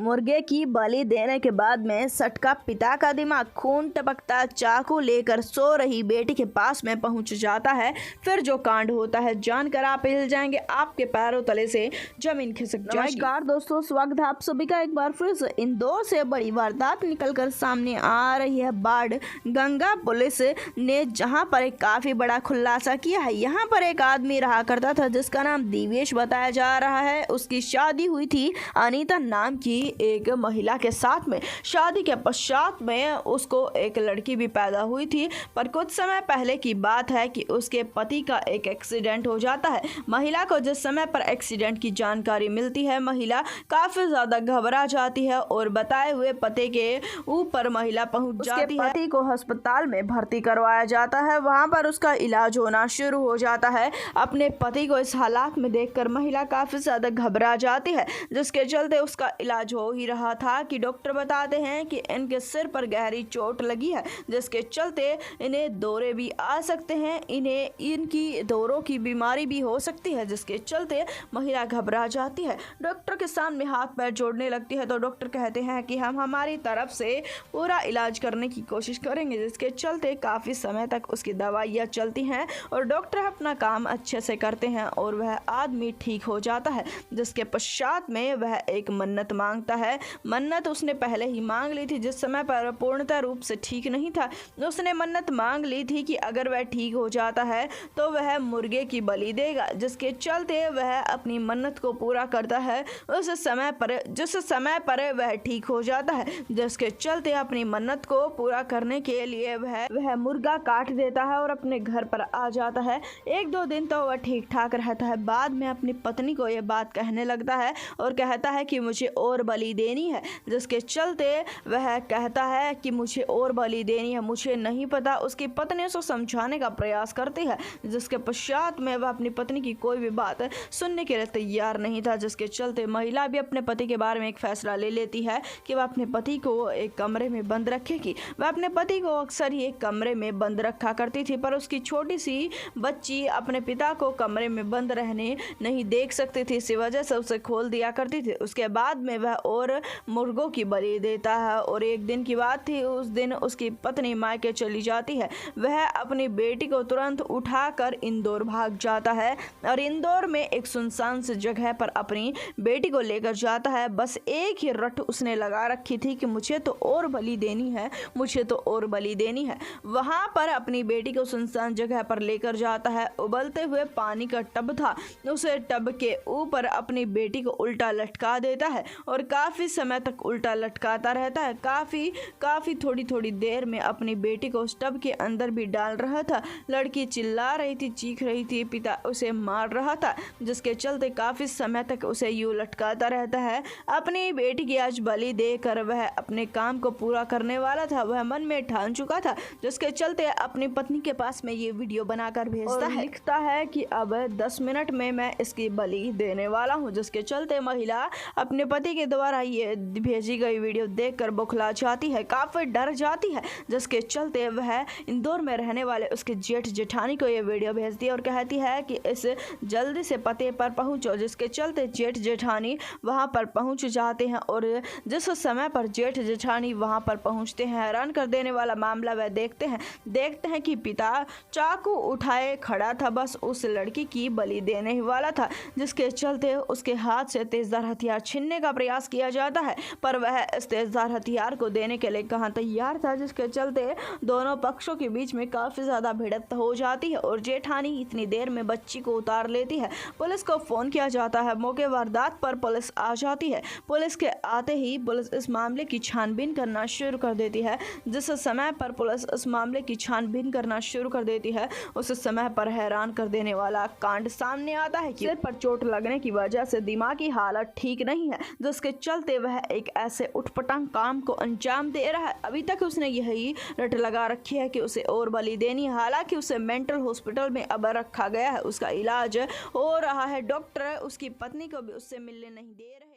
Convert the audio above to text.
मुर्गे की बलि देने के बाद में सटका पिता का दिमाग, खून टपकता चाकू लेकर सो रही बेटी के पास में पहुंच जाता है। फिर जो कांड होता है जानकर आप हिल जाएंगे, आपके पैरों तले से जमीन खिसक जाएगी। नमस्कार दोस्तों, स्वागत है आप सभी का एक बार फिर से। इंदौर से बड़ी वारदात निकलकर सामने आ रही है। बाढ़ गंगा पुलिस ने जहां पर एक काफी बड़ा खुलासा किया है। यहाँ पर एक आदमी रहा करता था जिसका नाम दिवेश बताया जा रहा है। उसकी शादी हुई थी अनीता नाम की एक महिला के साथ में। शादी के पश्चात में उसको एक लड़की भी पैदा हुई थी, पर कुछ समय पहले की बात है कि उसके पति का एक एक्सीडेंट हो जाता है। महिला को जिस समय पर एक्सीडेंट की जानकारी मिलती है, महिला काफी ज्यादा घबरा जाती है और बताए हुए पते के ऊपर महिला पहुंच जाती है। पति को अस्पताल में भर्ती करवाया जाता है, वहां पर उसका इलाज होना शुरू हो जाता है। अपने पति को इस हालात में देखकर महिला काफी ज्यादा घबरा जाती है, जिसके चलते उसका इलाज हो ही रहा था कि डॉक्टर बताते हैं कि इनके सिर पर गहरी चोट लगी है, जिसके चलते इन्हें दौरे भी आ सकते हैं, इन्हें इनकी दौरों की बीमारी भी हो सकती है, जिसके चलते महिला घबरा जाती है। डॉक्टर के सामने हाथ पैर जोड़ने लगती है, तो डॉक्टर कहते हैं कि हम हमारी तरफ से पूरा इलाज करने की कोशिश करेंगे, जिसके चलते काफ़ी समय तक उसकी दवाइयाँ चलती हैं और डॉक्टर अपना काम अच्छे से करते हैं और वह आदमी ठीक हो जाता है। जिसके पश्चात में वह एक मन्नत मांगता है। मन्नत उसने पहले ही मांग ली थी, जिस समय पर पूर्णतः रूप से ठीक नहीं था। उसने मन्नत मांग ली थी कि अगर वह ठीक हो जाता है तो वह मुर्गे की बलि देगा, जिसके चलते वह अपनी मन्नत को पूरा करता है जिस समय पर वह ठीक हो जाता है, जिसके चलते अपनी मन्नत को पूरा करने के लिए वह मुर्गा काट देता है और अपने घर पर आ जाता है। एक दो दिन तो वह ठीक ठाक रहता है, बाद में अपनी पत्नी को यह बात कहने लगता है और कहता है कि मुझे और बलि देनी है, जिसके चलते वह कहता है कि मुझे और बलि देनी है, मुझे नहीं पता। उसकी पत्नी उसको समझाने का प्रयास करती है, जिसके पश्चात में वह अपनी पत्नी की कोई भी बात सुनने के लिए तैयार नहीं था, जिसके चलते महिला भी अपने पति के बारे में एक फैसला ले लेती है कि वह अपने पति को एक कमरे में बंद रखेगी। वह अपने पति को अक्सर ही एक कमरे में बंद रखा करती थी, पर उसकी छोटी सी बच्ची अपने पिता को कमरे में बंद रहने नहीं देख सकती थी, इसी वजह से उसे खोल दिया करती थी। उसके बाद में वह और मुर्गों की बलि देता है और एक दिन की बात थी, उस दिन उसकी पत्नी मायके चली जाती है। वह अपनी बेटी को तुरंत उठाकर इंदौर भाग जाता है और इंदौर में एक सुनसान सी जगह पर अपनी बेटी को लेकर जाता है। बस एक ही रट उसने लगा रखी थी कि मुझे तो और बलि देनी है, मुझे तो और बलि देनी है। वहां पर अपनी बेटी को सुनसान जगह पर लेकर जाता है। उबलते हुए पानी का टब था, उसे टब के ऊपर अपनी बेटी को उल्टा लटका देता है और काफी समय तक उल्टा लटकाता रहता है। काफी थोड़ी देर में अपनी बेटी को उस टब के अंदर भी डाल रहा था। लड़की चिल्ला रही थी, चीख रही थी, पिता उसे मार रहा था, जिसके चलते काफी समय तक उसे यूं लटकाता रहता है। अपनी बेटी की आज बलि देकर वह अपने काम को पूरा करने वाला था, वह मन में ठान चुका था, जिसके चलते अपनी पत्नी के पास में ये वीडियो बनाकर भेजता है, लिखता है कि अब 10 मिनट में मैं इसकी बलि देने वाला हूँ। जिसके चलते महिला अपने पति के द्वारा ये भेजी गई वीडियो देखकर बौखला जाती है, काफी डर जाती है, जिसके चलते वह इंदौर में रहने वाले उसके जेठ जेठानी को ये वीडियो भेजती है और कहती है कि इस जल्दी से पते पर पहुंचो। जिसके चलते जेठ जेठानी वहां पर पहुंच जाते हैं और जिस समय पर जेठ जेठानी वहां पर पहुंचते हैं, हैरान कर देने वाला मामला वह देखते हैं कि पिता चाकू उठाए खड़ा था, बस उस लड़की की बलि देने ही वाला था, जिसके चलते उसके हाथ से तेजदार हथियार छीनने का प्रयास किया जाता है, पर वह इस तेजदार हथियार को देने के लिए कहां तैयार था, जिसके चलते दोनों पक्षों के बीच में काफी ज्यादा भिड़ंत हो जाती है और जेठानी इतनी देर में बच्ची को उतार लेती है। पुलिस को फोन किया जाता है, मौके वारदात पर पुलिस आ जाती है। पुलिस के आते ही पुलिस इस मामले की छानबीन करना शुरू कर देती है। जिस समय पर पुलिस इस मामले की छानबीन करना शुरू कर देती है, उस समय पर हैरान कर देने वाला कांड सामने आता है कि सिर पर चोट लगने की वजह से दिमागी हालत ठीक नहीं है, जिसके चलते वह एक ऐसे उठपटांग काम को अंजाम दे रहा है। अभी तक उसने यही रट लगा रखी है कि उसे और बलि देनी है। हालांकि उसे मेंटल हॉस्पिटल में अब रखा गया है, उसका इलाज हो रहा है, डॉक्टर उसकी पत्नी को भी उससे मिलने नहीं दे रहे।